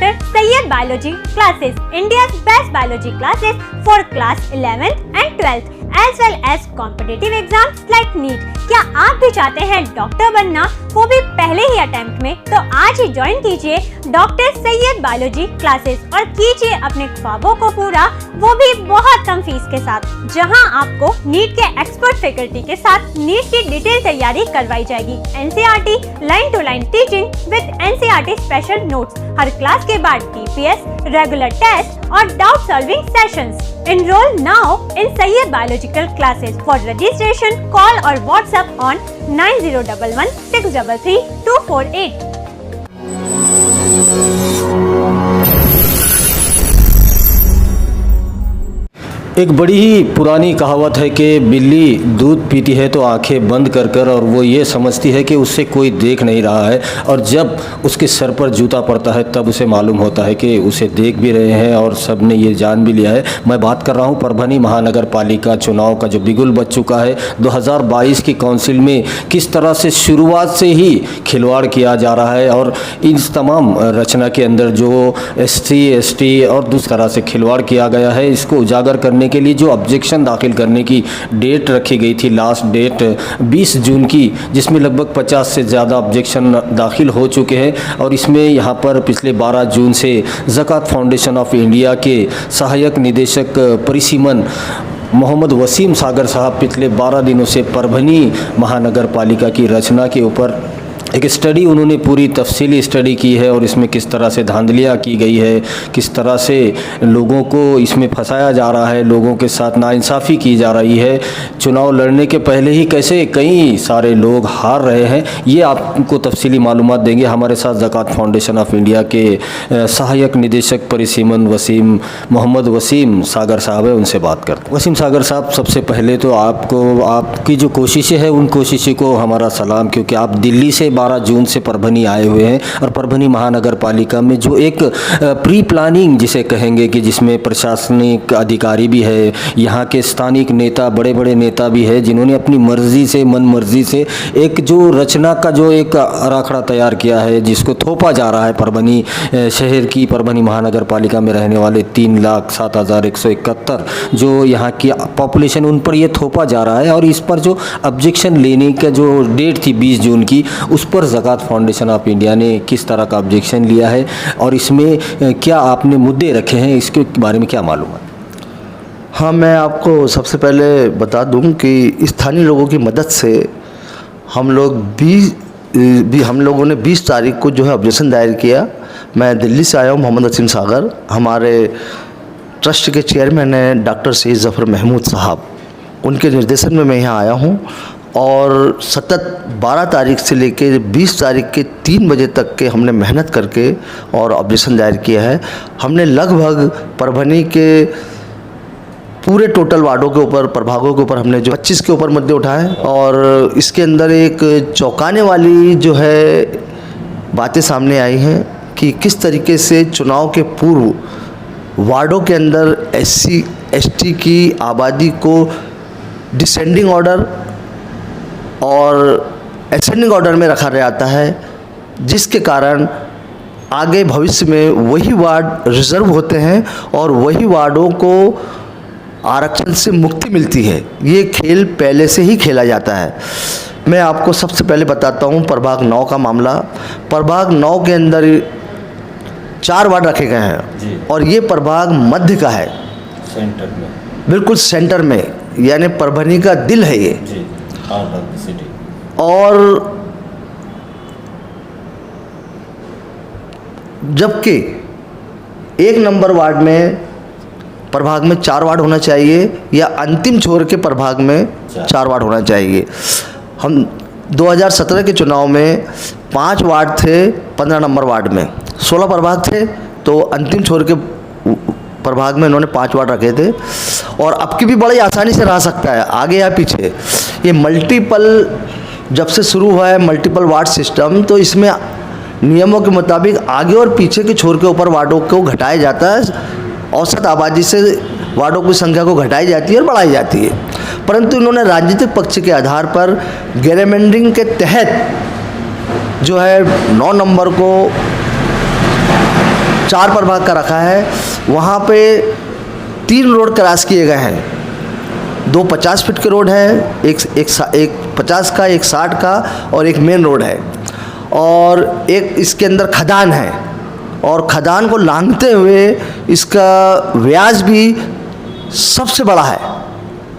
Dr. Sayyed Biology classes, India's best biology classes for class 11th and 12th as well as competitive exams like NEET। क्या आप भी चाहते हैं doctor बनना, वो भी पहले ही अटेम्प्ट में? तो आज ही ज्वाइन कीजिए डॉक्टर सैयद बायोलॉजी क्लासेस और कीजिए अपने ख्वाबों को पूरा, वो भी बहुत कम फीस के साथ, जहां आपको नीट के एक्सपर्ट फैकल्टी के साथ नीट की डिटेल तैयारी करवाई जाएगी। NCERT line to line teaching with NCERT special notes, हर क्लास के बाद टीपीएस, रेगुलर टेस्ट और doubt solving sessions. Enroll now in Sayyed Biological classes. For registration, call or WhatsApp on 9011 633 248. एक बड़ी ही पुरानी कहावत है कि बिल्ली दूध पीती है तो आंखें बंद कर कर, और वो ये समझती है कि उससे कोई देख नहीं रहा है, और जब उसके सर पर जूता पड़ता है तब उसे मालूम होता है कि उसे देख भी रहे हैं और सब ने ये जान भी लिया है। मैं बात कर रहा हूँ परभनी महानगर पालिका चुनाव का, जो बिगुल बज चुका है। 2022 की काउंसिल में किस तरह से शुरुआत से ही खिलवाड़ किया जा रहा है, और इस तमाम रचना के अंदर जो SC ST और दूसरी तरह से खिलवाड़ किया गया है, इसको उजागर करने के लिए जो ऑब्जेक्शन दाखिल करने की डेट रखी गई थी, लास्ट डेट 20 जून की, जिसमें लगभग 50 से ज़्यादा ऑब्जेक्शन दाखिल हो चुके हैं। और इसमें यहाँ पर पिछले 12 जून से ज़कात फाउंडेशन ऑफ इंडिया के सहायक निदेशक परिसीमन मोहम्मद वसीम सागर साहब पिछले 12 दिनों से परभनी महानगर पालिका की रचना के ऊपर एक स्टडी, उन्होंने पूरी तफसीली स्टडी की है, और इसमें किस तरह से धांधलियाँ की गई है, किस तरह से लोगों को इसमें फंसाया जा रहा है, लोगों के साथ नाइंसाफ़ी की जा रही है। चुनाव लड़ने के पहले ही कैसे कई सारे लोग हार रहे हैं, ये आपको तफसीली मालूमात देंगे। हमारे साथ ज़कात फाउंडेशन ऑफ इंडिया के सहायक निदेशक परिसीमन मोहम्मद वसीम सागर साहब है, उनसे बात करते हैं। वसीम सागर साहब, सबसे पहले तो आपकी जो कोशिशें हैं उन कोशिशों को हमारा सलाम, क्योंकि आप दिल्ली से 12 जून से परभनी आए हुए हैं, और परभनी महानगर पालिका में जो एक प्री प्लानिंग जिसे कहेंगे कि जिसमें प्रशासनिक अधिकारी भी है, यहाँ के स्थानिक नेता, बड़े बड़े नेता भी है, जिन्होंने अपनी मर्जी से, मन मर्जी से एक जो रचना का जो एक आराखड़ा तैयार किया है, जिसको थोपा जा रहा है परभनी शहर की, परभनी महानगर पालिका में रहने वाले 3,07,171 जो यहाँ की पॉपुलेशन, उन पर यह थोपा जा रहा है। और इस पर जो ऑब्जेक्शन लेने का जो डेट थी 20 जून की, उस पर ज़कात फाउंडेशन ऑफ इंडिया ने किस तरह का ऑब्जेक्शन लिया है, और इसमें क्या आपने मुद्दे रखे हैं, इसके बारे में क्या मालूम है? हाँ, मैं आपको सबसे पहले बता दूं कि स्थानीय लोगों की मदद से हम लोगों ने 20 तारीख को जो है ऑब्जेक्शन दायर किया। मैं दिल्ली से आया हूँ, मोहम्मद वसीम सागर, हमारे ट्रस्ट के चेयरमैन हैं डॉक्टर सैयद ज़फ़र महमूद साहब, उनके निर्देशन में मैं यहाँ आया हूँ, और सतत 12 तारीख से लेकर 20 तारीख के 3 बजे तक के हमने मेहनत करके और ऑब्जेक्शन दायर किया है। हमने लगभग परभनी के पूरे टोटल वार्डों के ऊपर, प्रभागों के ऊपर हमने जो 25 के ऊपर मुद्दे उठाए, और इसके अंदर एक चौंकाने वाली जो है बातें सामने आई हैं कि किस तरीके से चुनाव के पूर्व वार्डों के अंदर SC ST की आबादी को डिसेंडिंग ऑर्डर और असेंडिंग ऑर्डर में रखा जाता है, जिसके कारण आगे भविष्य में वही वार्ड रिजर्व होते हैं और वही वार्डों को आरक्षण से मुक्ति मिलती है। ये खेल पहले से ही खेला जाता है। मैं आपको सबसे पहले बताता हूँ प्रभाग 9 का मामला। प्रभाग 9 के अंदर 4 वार्ड रखे गए हैं, और ये प्रभाग मध्य का है, सेंटर में, बिल्कुल सेंटर में, यानी परभनी का दिल है ये जी, सिटी। और जबकि 1 नंबर वार्ड में प्रभाग में 4 वार्ड होना चाहिए, या अंतिम छोर के प्रभाग में 4 वार्ड होना चाहिए। हम 2017 के चुनाव में 5 वार्ड थे 15 नंबर वार्ड में, 16 प्रभाग थे, तो अंतिम छोर के प्रभाग में इन्होंने 5 वार्ड रखे थे। और अब की भी बड़ी आसानी से रह सकता है, आगे या पीछे। ये मल्टीपल जब से शुरू हुआ है मल्टीपल वार्ड सिस्टम, तो इसमें नियमों के मुताबिक आगे और पीछे के छोर के ऊपर वार्डों को घटाया जाता है, औसत आबादी से वार्डों की संख्या को घटाई जाती है और बढ़ाई जाती है। परंतु इन्होंने राजनीतिक पक्ष के आधार पर गेरमेंडरिंग के तहत जो है 9 नंबर को 4 प्रभाग का रखा है। वहाँ पे 3 रोड क्रॉस किए गए हैं, 2 50 फीट के रोड है, एक 50 का, एक 60 का और एक मेन रोड है, और एक इसके अंदर खदान है, और खदान को लांघते हुए इसका व्यास भी सबसे बड़ा है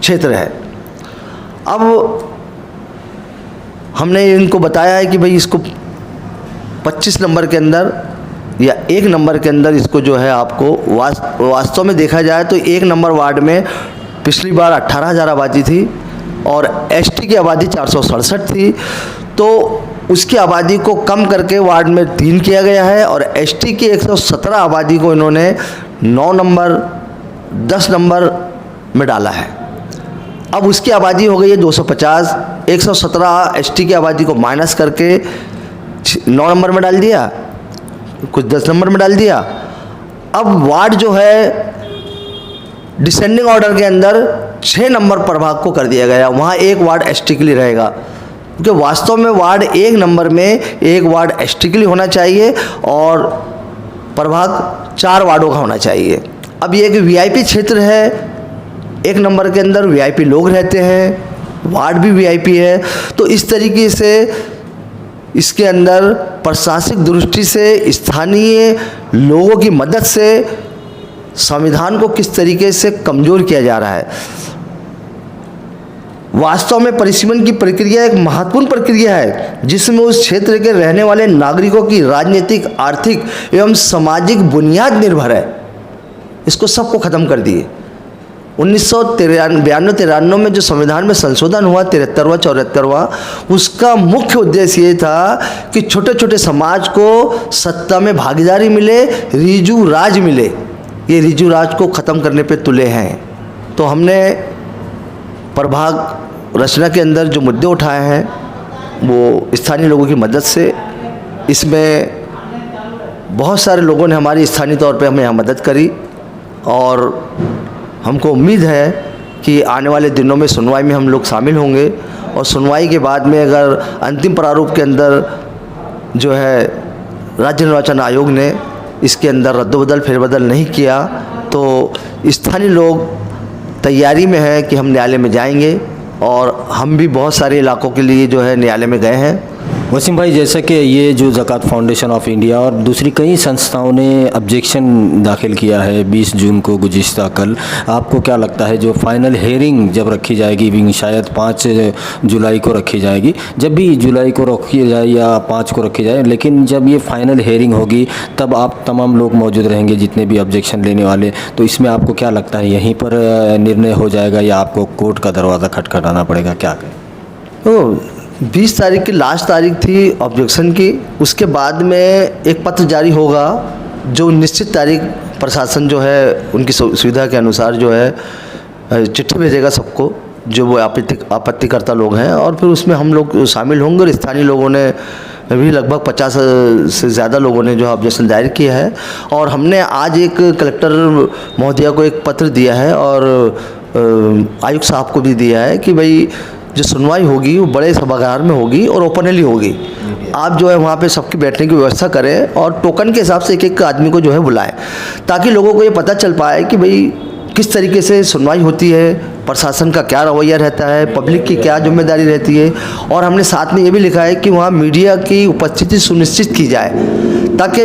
क्षेत्र है। अब हमने इनको बताया है कि भाई इसको 25 नंबर के अंदर या 1 नंबर के अंदर इसको जो है आपको वास्तव में देखा जाए तो 1 नंबर वार्ड में पिछली बार 18,000 आबादी थी और एसटी की आबादी 467 थी, तो उसकी आबादी को कम करके वार्ड में 3 किया गया है, और एसटी की 117 आबादी को इन्होंने 9 नंबर 10 नंबर में डाला है। अब उसकी आबादी हो गई है 250, 117 एसटी की आबादी को माइनस करके 9 नंबर में डाल दिया, कुछ 10 नंबर में डाल दिया। अब वार्ड जो है डिसेंडिंग ऑर्डर के अंदर 6 नंबर प्रभाग को कर दिया गया, वहाँ 1 वार्ड एसटी के लिए रहेगा, क्योंकि वास्तव में वार्ड 1 नंबर में 1 वार्ड एसटी के लिए होना चाहिए और प्रभाग 4 वार्डों का होना चाहिए। अब ये एक वीआईपी क्षेत्र है, 1 नंबर के अंदर वीआईपी लोग रहते हैं, वार्ड भी वीआईपी है, तो इस तरीके से इसके अंदर प्रशासनिक दृष्टि से स्थानीय लोगों की मदद से संविधान को किस तरीके से कमज़ोर किया जा रहा है। वास्तव में परिसीमन की प्रक्रिया एक महत्वपूर्ण प्रक्रिया है, जिसमें उस क्षेत्र के रहने वाले नागरिकों की राजनीतिक, आर्थिक एवं सामाजिक बुनियाद निर्भर है। इसको सबको ख़त्म कर दिए। 1992-93 में जो संविधान में संशोधन हुआ 73वां 74वां, उसका मुख्य उद्देश्य ये था कि छोटे छोटे समाज को सत्ता में भागीदारी मिले, रीजू राज मिले। ये रीजू राज को ख़त्म करने पे तुले हैं। तो हमने प्रभाग रचना के अंदर जो मुद्दे उठाए हैं वो स्थानीय लोगों की मदद से, इसमें बहुत सारे लोगों ने हमारी स्थानीय तौर पे हमें यहाँ मदद करी, और हमको उम्मीद है कि आने वाले दिनों में सुनवाई में हम लोग शामिल होंगे, और सुनवाई के बाद में अगर अंतिम प्रारूप के अंदर जो है राज्य निर्वाचन आयोग ने इसके अंदर रद्दबदल फेरबदल नहीं किया तो स्थानीय लोग तैयारी में है कि हम न्यायालय में जाएंगे, और हम भी बहुत सारे इलाकों के लिए जो है न्यायालय में गए हैं। वसीम भाई, जैसा कि ये जो ज़कात फाउंडेशन ऑफ इंडिया और दूसरी कई संस्थाओं ने ऑब्जेक्शन दाखिल किया है 20 जून को गुज़िश्ता कल, आपको क्या लगता है जो फाइनल हेयरिंग जब रखी जाएगी, शायद 5 जुलाई को रखी जाएगी, जब भी जुलाई को रखी जाए या 5 को रखी जाए, लेकिन जब ये फाइनल हेयरिंग होगी तब आप तमाम लोग मौजूद रहेंगे जितने भी ऑब्जेक्शन लेने वाले, तो इसमें आपको क्या लगता है यहीं पर निर्णय हो जाएगा या आपको कोर्ट का दरवाज़ा खटखटाना पड़ेगा, क्या करें? तो 20 तारीख की लास्ट तारीख थी ऑब्जेक्शन की, उसके बाद में एक पत्र जारी होगा जो निश्चित तारीख प्रशासन जो है उनकी सुविधा के अनुसार जो है चिट्ठी भेजेगा सबको जो वो आपत्तिकर्ता लोग हैं, और फिर उसमें हम लोग शामिल होंगे। और स्थानीय लोगों ने भी लगभग 50 से ज़्यादा लोगों ने जो ऑब्जेक्शन दायर किया है, और हमने आज एक कलेक्टर महोदया को एक पत्र दिया है और आयुक्त साहब को भी दिया है कि भाई जो सुनवाई होगी वो बड़े सभागार में होगी और ओपनली होगी। आप जो है वहाँ पे सबकी बैठने की व्यवस्था करें और टोकन के हिसाब से एक एक आदमी को जो है बुलाएं, ताकि लोगों को ये पता चल पाए कि भाई किस तरीके से सुनवाई होती है, प्रशासन का क्या रवैया रहता है, पब्लिक की क्या जिम्मेदारी रहती है। और हमने साथ में ये भी लिखा है कि वहाँ मीडिया की उपस्थिति सुनिश्चित की जाए, ताकि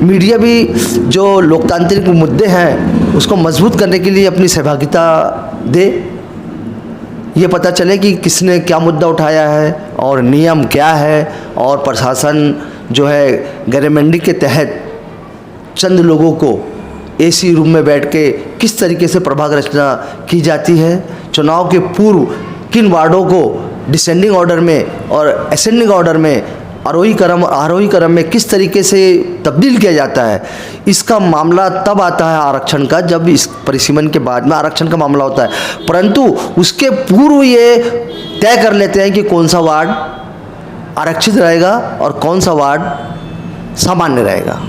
मीडिया भी जो लोकतांत्रिक मुद्दे हैं उसको मजबूत करने के लिए अपनी सहभागिता दे। ये पता चले कि किसने क्या मुद्दा उठाया है और नियम क्या है, और प्रशासन जो है गरेमंडी के तहत चंद लोगों को एसी रूम में बैठ के किस तरीके से प्रभाग रचना की जाती है, चुनाव के पूर्व किन वार्डों को डिसेंडिंग ऑर्डर में और असेंडिंग ऑर्डर में, आरोही क्रम में किस तरीके से तब्दील किया जाता है। इसका मामला तब आता है आरक्षण का, जब इस परिसीमन के बाद में आरक्षण का मामला होता है, परंतु उसके पूर्व ये तय कर लेते हैं कि कौन सा वार्ड आरक्षित रहेगा और कौन सा वार्ड सामान्य रहेगा।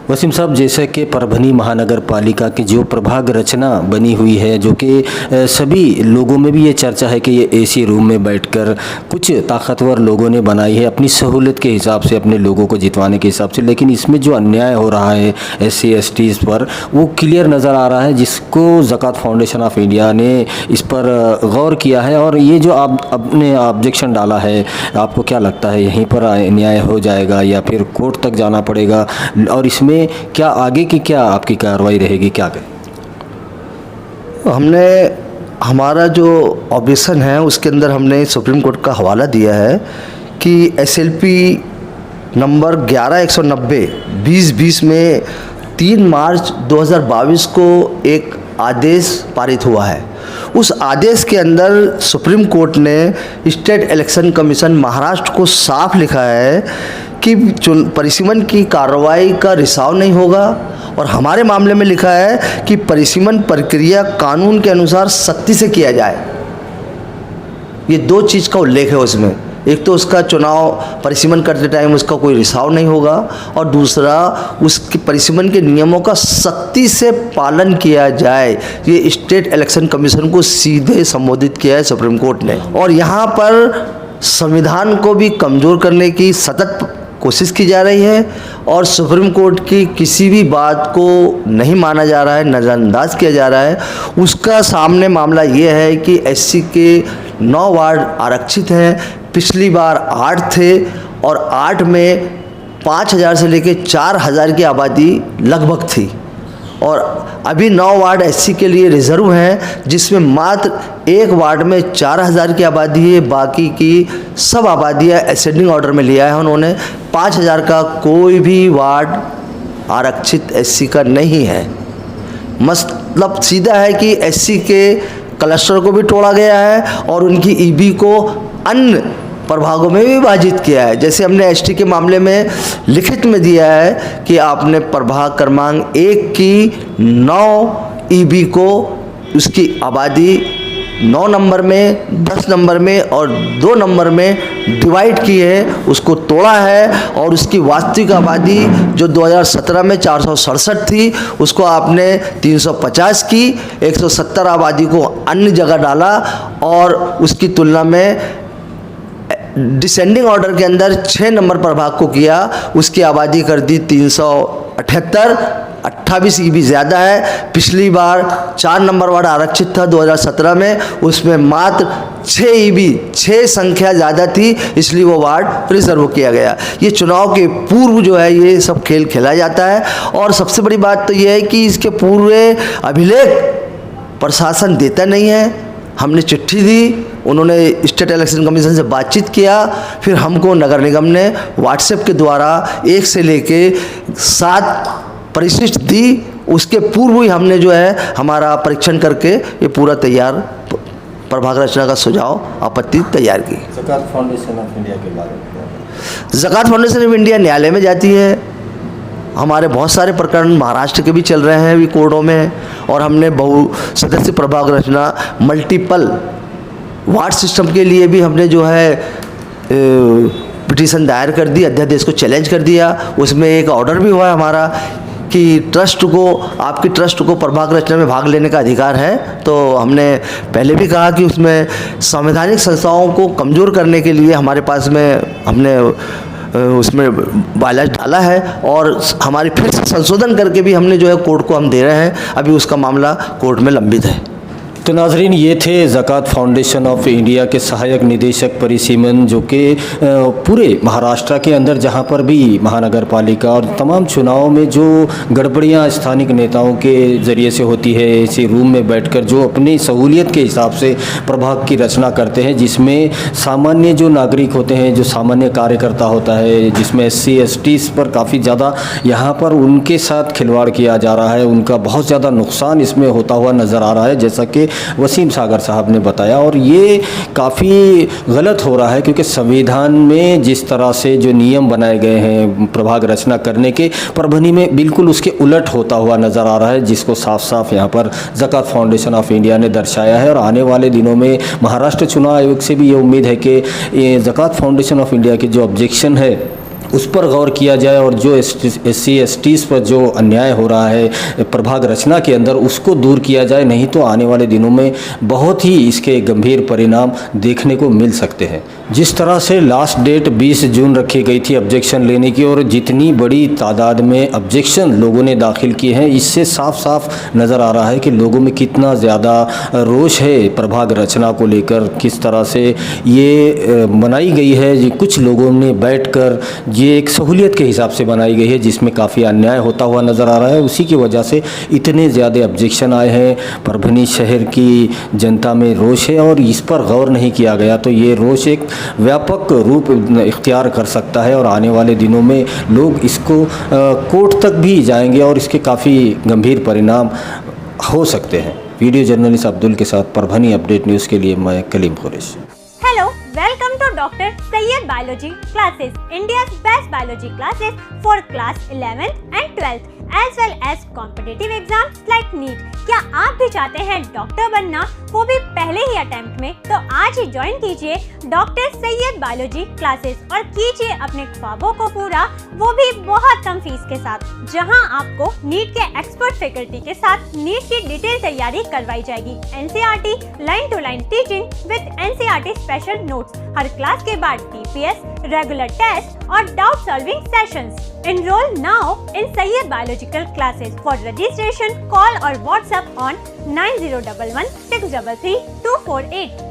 वसीम साहब, जैसे कि परभनी महानगर पालिका की जो प्रभाग रचना बनी हुई है, जो कि सभी लोगों में भी ये चर्चा है कि ये एसी रूम में बैठकर कुछ ताकतवर लोगों ने बनाई है अपनी सहूलियत के हिसाब से, अपने लोगों को जितवाने के हिसाब से, लेकिन इसमें जो अन्याय हो रहा है SC ST पर वो क्लियर नज़र आ रहा है, जिसको ज़कात फाउंडेशन ऑफ इंडिया ने इस पर गौर किया है। और ये जो आप अपने ऑब्जेक्शन डाला है, आपको क्या लगता है यहीं पर न्याय हो जाएगा या फिर कोर्ट तक जाना पड़ेगा, और इसमें क्या आगे की क्या आपकी कार्रवाई रहेगी, क्या करें? हमने हमारा जो ऑब्जेक्शन है उसके अंदर हमने सुप्रीम कोर्ट का हवाला दिया है कि SLP नंबर 11190 2020 में 3 मार्च 2022 को एक आदेश पारित हुआ है। उस आदेश के अंदर सुप्रीम कोर्ट ने स्टेट इलेक्शन कमीशन महाराष्ट्र को साफ लिखा है कि परिसीमन की कार्रवाई का रिसाव नहीं होगा, और हमारे मामले में लिखा है कि परिसीमन प्रक्रिया कानून के अनुसार सख्ती से किया जाए। ये 2 चीज़ का उल्लेख है उसमें, एक तो उसका चुनाव परिसीमन करते टाइम उसका कोई रिसाव नहीं होगा, और दूसरा उसके परिसीमन के नियमों का सख्ती से पालन किया जाए। ये स्टेट इलेक्शन कमीशन को सीधे संबोधित किया है सुप्रीम कोर्ट ने, और यहाँ पर संविधान को भी कमज़ोर करने की सतत कोशिश की जा रही है, और सुप्रीम कोर्ट की किसी भी बात को नहीं माना जा रहा है, नज़रअंदाज किया जा रहा है। उसका सामने मामला ये है कि SC के 9 वार्ड आरक्षित हैं, पिछली बार 8 थे, और 8 में 5000 से लेकर 4000 की आबादी लगभग थी, और अभी 9 वार्ड SC के लिए रिजर्व हैं, जिसमें मात्र 1 वार्ड में 4000 की आबादी है, बाकी की सब आबादियाँ असेंडिंग ऑर्डर में लिया है उन्होंने। 5000 का कोई भी वार्ड आरक्षित SC का नहीं है। मतलब सीधा है कि SC के क्लस्टर को भी तोड़ा गया है और उनकी EB को अन्य प्रभागों में भी विभाजित किया है। जैसे हमने ST के मामले में लिखित में दिया है कि आपने प्रभाग क्रमांक 1 की 9 EB को उसकी आबादी 9 नंबर में, 10 नंबर में और 2 नंबर में डिवाइड की है, उसको तोड़ा है, और उसकी वास्तविक आबादी जो 2017 में 467 थी उसको आपने 350 की, 170 आबादी को अन्य जगह डाला, और उसकी तुलना में डिसेंडिंग ऑर्डर के अंदर 6 नंबर प्रभाग को किया, उसकी आबादी कर दी 378, 28 EB ज़्यादा है। पिछली बार 4 नंबर वार्ड आरक्षित था 2017 में, उसमें मात्र 6 EB 6 संख्या ज़्यादा थी, इसलिए वो वार्ड रिजर्व किया गया। ये चुनाव के पूर्व जो है ये सब खेल खेला जाता है, और सबसे बड़ी बात तो ये है कि इसके पूरे अभिलेख प्रशासन देता नहीं है। हमने चिट्ठी दी, उन्होंने स्टेट इलेक्शन कमीशन से बातचीत किया, फिर हमको नगर निगम ने व्हाट्सएप के द्वारा 1 से लेके 7 परिशिष्ट दी। उसके पूर्व ही हमने जो है हमारा परीक्षण करके ये पूरा तैयार प्रभाग रचना का सुझाव आपत्ति तैयार की। ज़कात फाउंडेशन ऑफ इंडिया के बारे में? ज़कात फाउंडेशन ऑफ इंडिया न्यायालय में जाती है। हमारे बहुत सारे प्रकरण महाराष्ट्र के भी चल रहे हैं अभी कोर्टों में, और हमने बहु सदस्य प्रभाग रचना मल्टीपल वार्ड सिस्टम के लिए भी हमने जो है पिटीशन दायर कर दी, अध्यादेश को चैलेंज कर दिया। उसमें एक ऑर्डर भी हुआ है हमारा कि ट्रस्ट को, आपकी ट्रस्ट को प्रभाग रचना में भाग लेने का अधिकार है। तो हमने पहले भी कहा कि उसमें संवैधानिक संस्थाओं को कमज़ोर करने के लिए हमारे पास में हमने उसमें बायलाज डाला है, और हमारी फिर से संशोधन करके भी हमने जो है कोर्ट को हम दे रहे हैं। अभी उसका मामला कोर्ट में लंबित है। तो नाजरीन, ये थे ज़कात फाउंडेशन ऑफ इंडिया के सहायक निदेशक परिसीमन, जो कि पूरे महाराष्ट्र के अंदर जहां पर भी महानगर पालिका और तमाम चुनाव में जो गड़बड़ियां स्थानिक नेताओं के ज़रिए से होती है, ऐसे रूम में बैठकर जो अपनी सहूलियत के हिसाब से प्रभाग की रचना करते हैं, जिसमें सामान्य जो नागरिक होते हैं, जो सामान्य कार्यकर्ता होता है, जिसमें SC ST पर काफ़ी ज़्यादा यहाँ पर उनके साथ खिलवाड़ किया जा रहा है, उनका बहुत ज़्यादा नुकसान इसमें होता हुआ नज़र आ रहा है, जैसा कि वसीम सागर साहब ने बताया। और ये काफ़ी गलत हो रहा है, क्योंकि संविधान में जिस तरह से जो नियम बनाए गए हैं प्रभाग रचना करने के, परभनी में बिल्कुल उसके उलट होता हुआ नज़र आ रहा है, जिसको साफ साफ यहाँ पर ज़कात फाउंडेशन ऑफ इंडिया ने दर्शाया है। और आने वाले दिनों में महाराष्ट्र चुनाव आयोग से भी ये उम्मीद है कि ये ज़कात फाउंडेशन ऑफ इंडिया की जो ऑब्जेक्शन है उस पर गौर किया जाए और जो SC/STs पर जो अन्याय हो रहा है प्रभाग रचना के अंदर उसको दूर किया जाए, नहीं तो आने वाले दिनों में बहुत ही इसके गंभीर परिणाम देखने को मिल सकते हैं। जिस तरह से लास्ट डेट 20 जून रखी गई थी ऑब्जेक्शन लेने की और जितनी बड़ी तादाद में ऑब्जेक्शन लोगों ने दाखिल किए हैं, इससे साफ साफ नज़र आ रहा है कि लोगों में कितना ज़्यादा रोष है प्रभाग रचना को लेकर। किस तरह से ये बनाई गई है, ये कुछ लोगों ने बैठकर ये एक सहूलियत के हिसाब से बनाई गई है जिसमें काफ़ी अन्याय होता हुआ नज़र आ रहा है। उसी की वजह से इतने ज़्यादा ऑब्जेक्शन आए हैं। परभनी शहर की जनता में रोष है और इस पर गौर नहीं किया गया तो ये रोष एक व्यापक रूप इख्तियार कर सकता है और आने वाले दिनों में लोग इसको कोर्ट तक भी जाएंगे और इसके काफ़ी गंभीर परिणाम हो सकते हैं। वीडियो जर्नलिस्ट अब्दुल के साथ परभनी अपडेट न्यूज़ के लिए मैं Kaleem Quraish. Hello, welcome to Dr. Sayyed Biology Classes, India's best biology classes for class 11th and 12th as well as competitive exams like NEET। क्या आप भी चाहते हैं डॉक्टर बनना, वो भी पहले ही अटेम्प्ट में? तो आज ही ज्वाइन कीजिए डॉक्टर सैयद बायोलॉजी क्लासेस और कीजिए अपने ख्वाबों को पूरा, वो भी बहुत कम फीस के साथ, जहां आपको नीट के एक्सपर्ट फैकल्टी के साथ नीट की डिटेल तैयारी करवाई जाएगी। NCERT line to line teaching with NCERT special notes, हर क्लास के बाद TPS, रेगुलर टेस्ट और doubt solving sessions. Enroll now in Sayyed Biological Classes. For registration, call or WhatsApp on 9011 633 248.